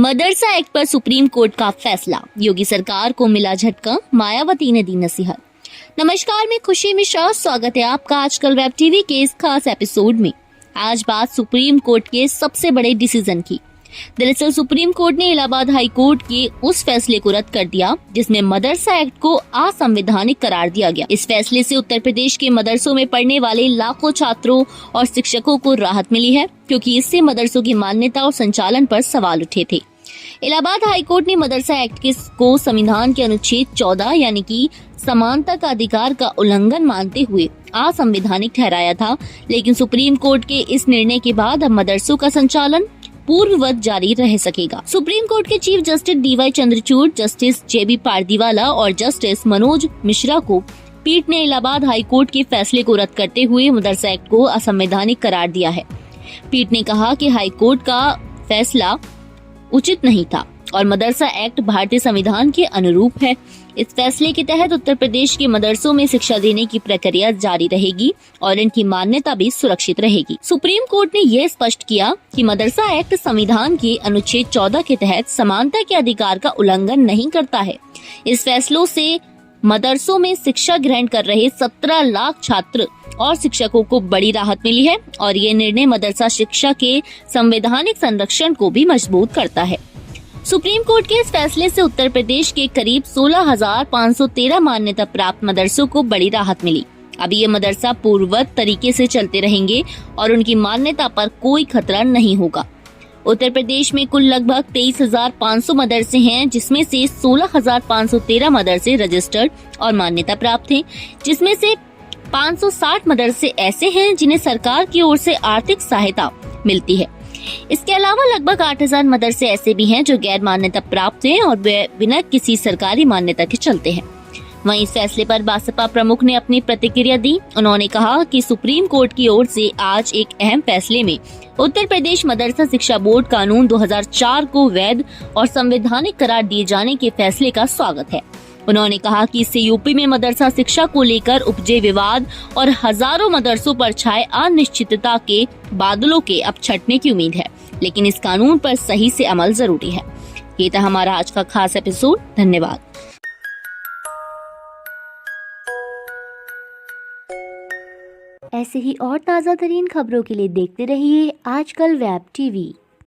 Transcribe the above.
मदरसा act पर supreme court का फैसला, योगी सरकार को मिला झटका, मायावती ने दी नसीहत। नमस्कार, मैं खुशी मिश्रा, स्वागत है आपका आजकल वेब टीवी के इस खास एपिसोड में। आज बात सुप्रीम कोर्ट के सबसे बड़े डिसीजन की। दरअसल सुप्रीम कोर्ट ने इलाहाबाद हाई कोर्ट के उस फैसले को रद्द कर दिया जिसमें मदरसा एक्ट को असंवैधानिक करार दिया गया। इस फैसले से उत्तर प्रदेश के मदरसों में पढ़ने वाले लाखों छात्रों और शिक्षकों को राहत मिली है, क्योंकि इससे मदरसों की मान्यता और संचालन पर सवाल उठे थे। इलाहाबाद हाई कोर्ट ने मदरसा एक्ट को संविधान के अनुच्छेद 14 यानी कि समानता का अधिकार का उल्लंघन मानते हुए असंवैधानिक ठहराया था, लेकिन सुप्रीम कोर्ट के इस निर्णय के बाद अब मदरसों का संचालन पूर्ववत जारी रह सकेगा। सुप्रीम कोर्ट के chief justice DY Chandrachud, justice JB Pardiwala और जस्टिस मनोज मिश्रा को पीठ ने इलाहाबाद हाई कोर्ट के फैसले को रद्द करते हुए मदरसा एक्ट को असंवैधानिक करार दिया है। पीठ ने कहा कि हाई कोर्ट का फैसला उचित नहीं था और मदरसा एक्ट भारतीय संविधान के अनुरूप है। इस फैसले के तहत उत्तर प्रदेश के मदरसों में शिक्षा देने की प्रक्रिया जारी रहेगी और इनकी मान्यता भी सुरक्षित रहेगी। सुप्रीम कोर्ट ने यह स्पष्ट किया कि मदरसा एक्ट संविधान के अनुच्छेद 14 के तहत समानता के अधिकार का उल्लंघन नहीं करता है। इस फैसलों से मदरसों में शिक्षा ग्रहण कर रहे 17 लाख छात्र और शिक्षकों को बड़ी राहत मिली है और ये निर्णय मदरसा शिक्षा के संवैधानिक संरक्षण को भी मजबूत करता है। सुप्रीम कोर्ट के इस फैसले से उत्तर प्रदेश के करीब 16,513 मान्यता प्राप्त मदरसों को बड़ी राहत मिली। अब ये मदरसा पूर्ववत तरीके से चलते रहेंगे और उनकी मान्यता पर कोई खतरा नहीं होगा। उत्तर प्रदेश में कुल लगभग 23,500 मदरसे हैं, जिसमें से 16,513 मदरसे रजिस्टर्ड और मान्यता प्राप्त हैं, जिसमें से 560 मदरसे ऐसे हैं जिन्हें सरकार की ओर से आर्थिक सहायता मिलती है। इसके अलावा लगभग 8,000 मदरसे ऐसे भी हैं जो गैर मान्यता प्राप्त हैं और वे बिना किसी सरकारी मान्यता के चलते हैं। वहीं इस फैसले पर बसपा प्रमुख ने अपनी प्रतिक्रिया दी। उन्होंने कहा कि सुप्रीम कोर्ट की ओर से आज एक अहम फैसले में उत्तर प्रदेश मदरसा शिक्षा बोर्ड कानून 2004 को वैध और संवैधानिक करार दिए जाने के फैसले का स्वागत है। उन्होंने कहा कि इससे यूपी में मदरसा शिक्षा को लेकर उपजे विवाद और हजारों मदरसों पर छाए अनिश्चितता के बादलों के अब छटने की उम्मीद है, लेकिन इस कानून पर सही से अमल जरूरी है। ये था हमारा आज का खास एपिसोड। धन्यवाद। ऐसे ही और ताज़ा तरीन खबरों के लिए देखते रहिए आजकल वेब टीवी।